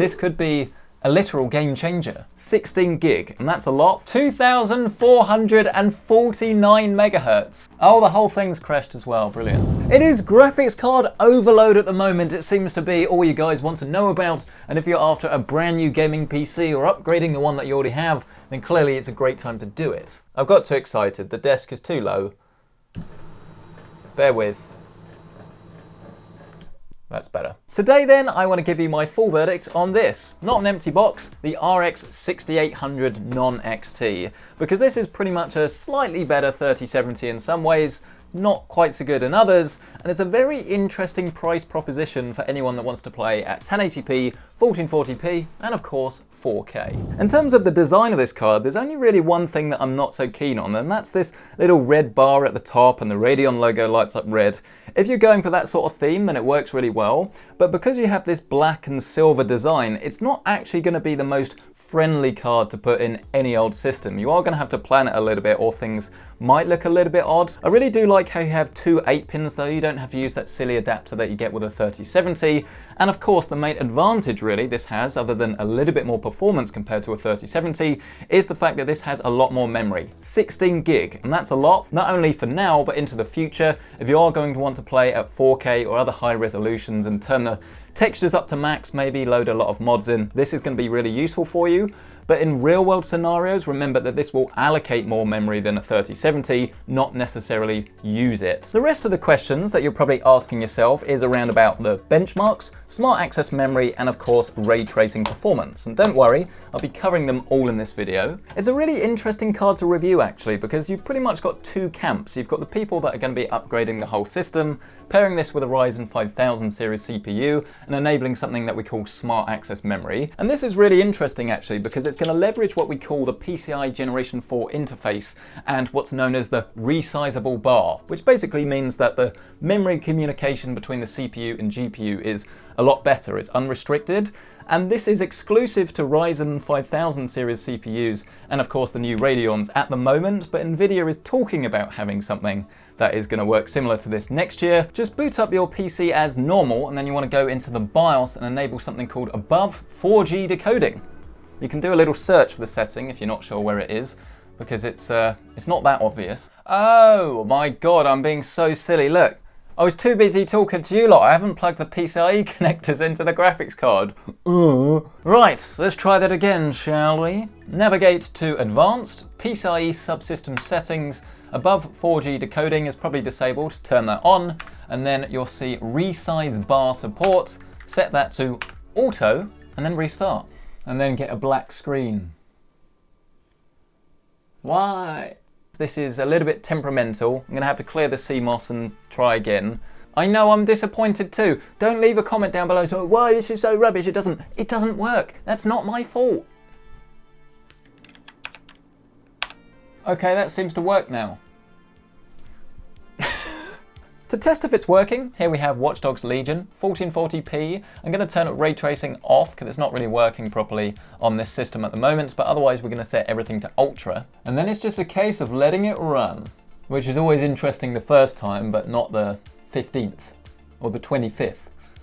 this could be a literal game changer. 16 gig, and that's a lot. 2,449 megahertz. Oh, the whole thing's crashed as well, brilliant. It is graphics card overload at the moment. It seems to be all you guys want to know about, and if you're after a brand new gaming PC or upgrading the one that you already have, then clearly it's a great time to do it. I've got too excited, the desk is too low. Bear with. That's better. Today then, I want to give you my full verdict on this. Not an empty box, the RX 6800 non-XT, because this is pretty much a slightly better 3070 in some ways, not quite so good in others, and it's a very interesting price proposition for anyone that wants to play at 1080p, 1440p, and of course 4K. In terms of the design of this card, there's only really one thing that I'm not so keen on, and that's this little red bar at the top and the Radeon logo lights up red. If you're going for that sort of theme, then it works really well, but because you have this black and silver design, it's not actually going to be the most friendly card to put in any old system. You are going to have to plan it a little bit, or things might look a little bit odd. I really do like how you have two 8-pins though. You don't have to use that silly adapter that you get with a 3070. And of course the main advantage really this has, other than a little bit more performance compared to a 3070, is the fact that this has a lot more memory. 16 gig, and that's a lot, not only for now but into the future. If you are going to want to play at 4K or other high resolutions and turn the textures up to max, maybe load a lot of mods in, this is going to be really useful for you. But in real world scenarios, remember that this will allocate more memory than a 3070, not necessarily use it. The rest of the questions that you're probably asking yourself is around about the benchmarks, smart access memory, and of course ray tracing performance. And don't worry, I'll be covering them all in this video. It's a really interesting card to review actually, because you've pretty much got two camps. You've got the people that are going to be upgrading the whole system, pairing this with a Ryzen 5000 series CPU, and enabling something that we call smart access memory. And this is really interesting actually, because it's going to leverage what we call the PCI Generation 4 interface and what's known as the resizable bar, which basically means that the memory communication between the CPU and GPU is a lot better. It's unrestricted, and this is exclusive to Ryzen 5000 series CPUs and of course the new Radeons at the moment, but Nvidia is talking about having something that is going to work similar to this next year. Just boot up your PC as normal, and then you want to go into the BIOS and enable something called above 4G decoding. You can do a little search for the setting if you're not sure where it is, because it's not that obvious. Oh my god, I'm being so silly. Look, I was too busy talking to you lot. I haven't plugged the PCIe connectors into the graphics card. Right, let's try that again, shall we? Navigate to Advanced, PCIe Subsystem Settings. Above 4G decoding is probably disabled. Turn that on, and then you'll see Resize Bar Support. Set that to Auto, and then restart. And then get a black screen. Why? This is a little bit temperamental. I'm gonna have to clear the CMOS and try again. I know, I'm disappointed too. Don't leave a comment down below saying, why this is so rubbish, it doesn't work. That's not my fault. Okay, that seems to work now. To test if it's working, here we have Watch Dogs Legion, 1440p. I'm going to turn ray tracing off because it's not really working properly on this system at the moment, but otherwise we're going to set everything to ultra. And then it's just a case of letting it run, which is always interesting the first time, but not the 15th or the 25th.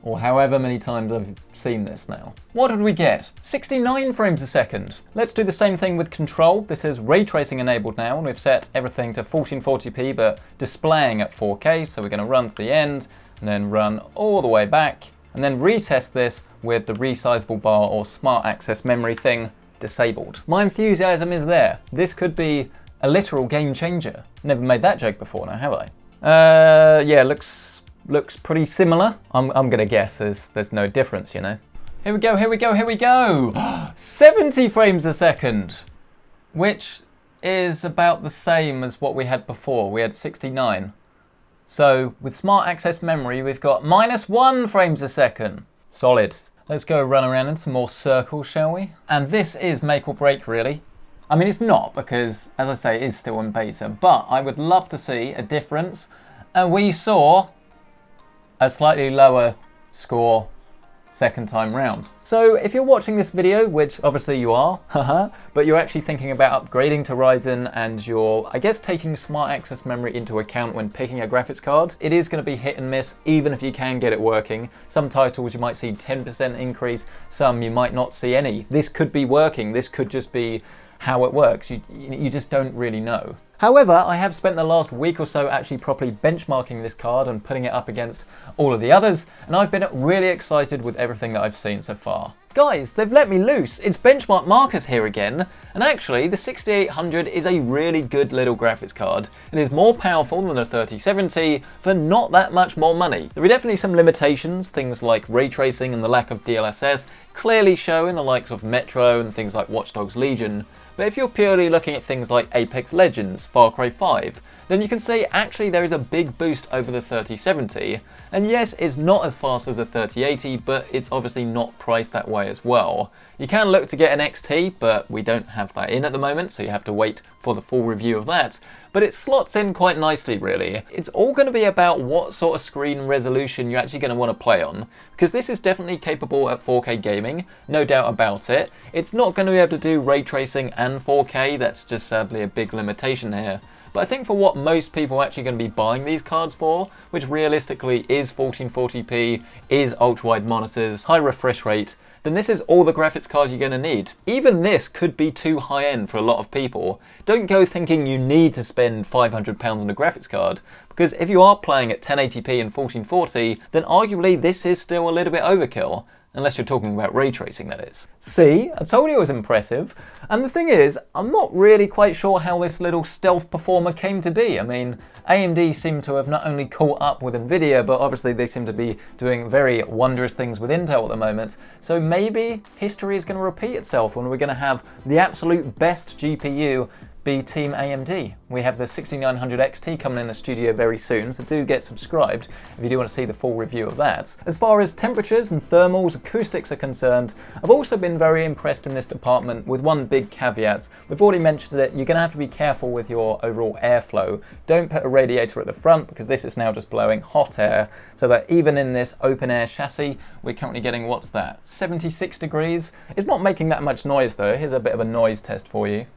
Or however many times I've seen this now. What did we get? 69 frames a second. Let's do the same thing with control. This is ray tracing enabled now, and we've set everything to 1440p, but displaying at 4K. So we're going to run to the end, and then run all the way back, and then retest this with the resizable bar or smart access memory thing disabled. My enthusiasm is there. This could be a literal game changer. Never made that joke before now, have I? Yeah, looks pretty similar. I'm gonna guess there's no difference, you know. Here we go, here we go, here we go. 70 frames a second, which is about the same as what we had before. We had 69. So with smart access memory, we've got -1 frames a second. Solid. Let's go run around in some more circles, shall we? And this is make or break, really. I mean, it's not, because as I say, it is still in beta, but I would love to see a difference. And we saw a slightly lower score second time round. So if you're watching this video, which obviously you are, but you're actually thinking about upgrading to Ryzen and you're, I guess, taking smart access memory into account when picking a graphics card, it is going to be hit and miss even if you can get it working. Some titles you might see 10% increase, some you might not see any. This could be working, this could just be how it works. You just don't really know. However, I have spent the last week or so actually properly benchmarking this card and putting it up against all of the others, and I've been really excited with everything that I've seen so far. Guys, they've let me loose. It's benchmark Marcus here again, and actually the 6800 is a really good little graphics card. It is more powerful than the 3070 for not that much more money. There are definitely some limitations, things like ray tracing and the lack of DLSS clearly show in the likes of Metro and things like Watch Dogs Legion. But if you're purely looking at things like Apex Legends, Far Cry 5, then you can see actually there is a big boost over the 3070. And yes, it's not as fast as a 3080, but it's obviously not priced that way as well. You can look to get an XT, but we don't have that in at the moment, so you have to wait for the full review of that. But it slots in quite nicely, really. It's all going to be about what sort of screen resolution you're actually going to want to play on, because this is definitely capable at 4K gaming, no doubt about it. It's not going to be able to do ray tracing and 4K, that's just sadly a big limitation here. But I think for what most people are actually going to be buying these cards for, which realistically is 1440p, is ultra-wide monitors, high refresh rate, then this is all the graphics cards you're going to need. Even this could be too high-end for a lot of people. Don't go thinking you need to spend £500 on a graphics card, because if you are playing at 1080p and 1440, then arguably this is still a little bit overkill. Unless you're talking about ray tracing, that is. See, I told you it was impressive. And the thing is, I'm not really quite sure how this little stealth performer came to be. I mean, AMD seem to have not only caught up with Nvidia, but obviously they seem to be doing very wondrous things with Intel at the moment. So maybe history is going to repeat itself when we're going to have the absolute best GPU be Team AMD. We have the 6900 XT coming in the studio very soon, so do get subscribed if you do want to see the full review of that. As far as temperatures and thermals, acoustics are concerned, I've also been very impressed in this department with one big caveat. We've already mentioned it, you're going to have to be careful with your overall airflow. Don't put a radiator at the front, because this is now just blowing hot air, so that even in this open air chassis, we're currently getting, what's that, 76 degrees? It's not making that much noise though. Here's a bit of a noise test for you.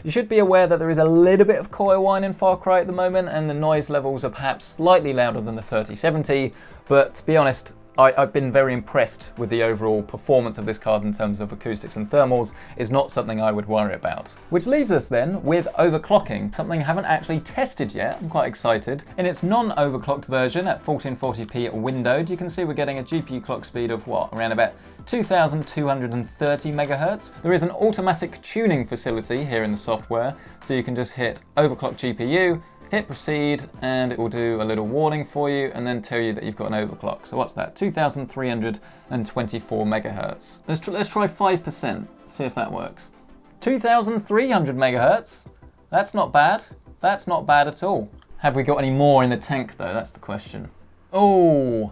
You should be aware that there is a little bit of coil whine in Far Cry at the moment, and the noise levels are perhaps slightly louder than the 3070, but to be honest, I've been very impressed with the overall performance of this card in terms of acoustics and thermals. Is not something I would worry about. Which leaves us then with overclocking, something I haven't actually tested yet. I'm quite excited. In its non-overclocked version at 1440p windowed, you can see we're getting a GPU clock speed of what, around about 2230 megahertz. There is an automatic tuning facility here in the software, so you can just hit overclock GPU, hit proceed, and it will do a little warning for you and then tell you that you've got an overclock. So what's that? 2324 megahertz. Let's try 5%, see if that works. 2300 megahertz? That's not bad. That's not bad at all. Have we got any more in the tank though? That's the question. Oh,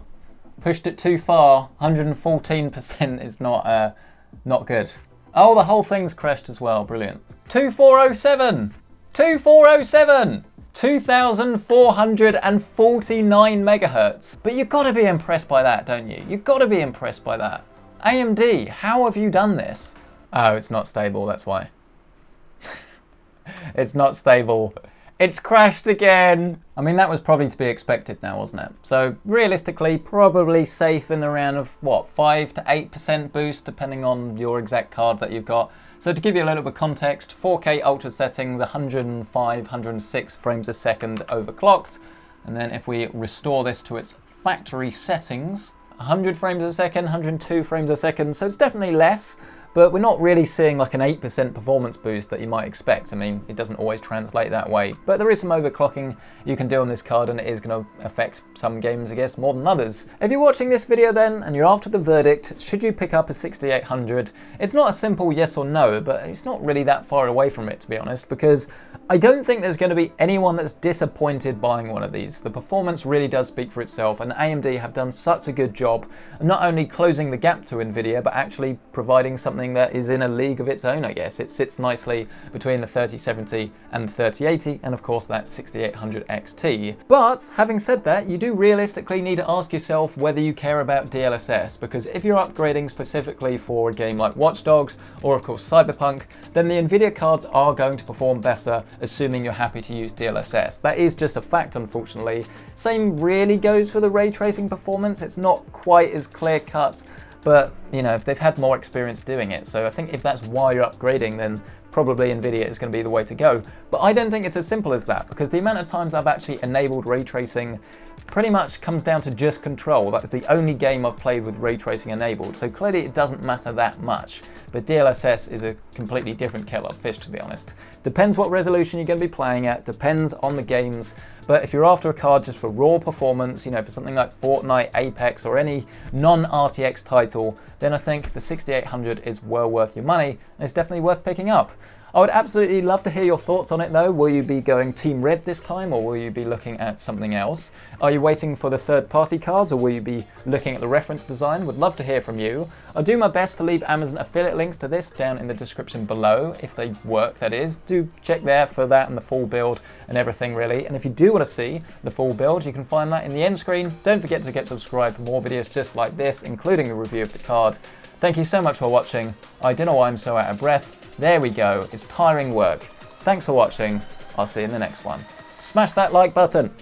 pushed it too far. 114% is not good. Oh, the whole thing's crashed as well. Brilliant. 2407! 2407! 2449 megahertz. But you've got to be impressed by that, don't you? You've got to be impressed by that. AMD, how have you done this? Oh, it's not stable, that's why. It's not stable. It's crashed again. I mean, that was probably to be expected now, wasn't it? So realistically, probably safe in the round of what, 5 to 8% boost, depending on your exact card that you've got. So to give you a little bit of context, 4K ultra settings, 105, 106 frames a second overclocked. And then if we restore this to its factory settings, 100 frames a second, 102 frames a second. So it's definitely less, but we're not really seeing like an 8% performance boost that you might expect. I mean, it doesn't always translate that way, but there is some overclocking you can do on this card, and it is going to affect some games, I guess, more than others. If you're watching this video then, and you're after the verdict, should you pick up a 6800? It's not a simple yes or no, but it's not really that far away from it, to be honest, because I don't think there's going to be anyone that's disappointed buying one of these. The performance really does speak for itself, and AMD have done such a good job of not only closing the gap to Nvidia, but actually providing something something that is in a league of its own, I guess. It sits nicely between the 3070 and the 3080, and of course that 6800 XT. But having said that, you do realistically need to ask yourself whether you care about DLSS, because if you're upgrading specifically for a game like Watch Dogs or of course Cyberpunk, then the Nvidia cards are going to perform better, assuming you're happy to use DLSS. That is just a fact, unfortunately. Same really goes for the ray tracing performance. It's not quite as clear cut, but you know, they've had more experience doing it. So I think if that's why you're upgrading, then probably Nvidia is going to be the way to go. But I don't think it's as simple as that, because the amount of times I've actually enabled ray tracing pretty much comes down to just Control. That's the only game I've played with ray tracing enabled, so clearly it doesn't matter that much. But DLSS is a completely different kettle of fish, to be honest. Depends what resolution you're going to be playing at, depends on the games, but if you're after a card just for raw performance, you know, for something like Fortnite, Apex, or any non-RTX title, then I think the 6800 is well worth your money, and it's definitely worth picking up. I would absolutely love to hear your thoughts on it though. Will you be going Team Red this time, or will you be looking at something else? Are you waiting for the third-party cards, or will you be looking at the reference design? Would love to hear from you. I'll do my best to leave Amazon affiliate links to this down in the description below, if they work, that is. Do check there for that and the full build and everything really. And if you do want to see the full build, you can find that in the end screen. Don't forget to get subscribed for more videos just like this, including a review of the card. Thank you so much for watching. I don't know why I'm so out of breath. There we go, it's tiring work. Thanks for watching, I'll see you in the next one. Smash that like button.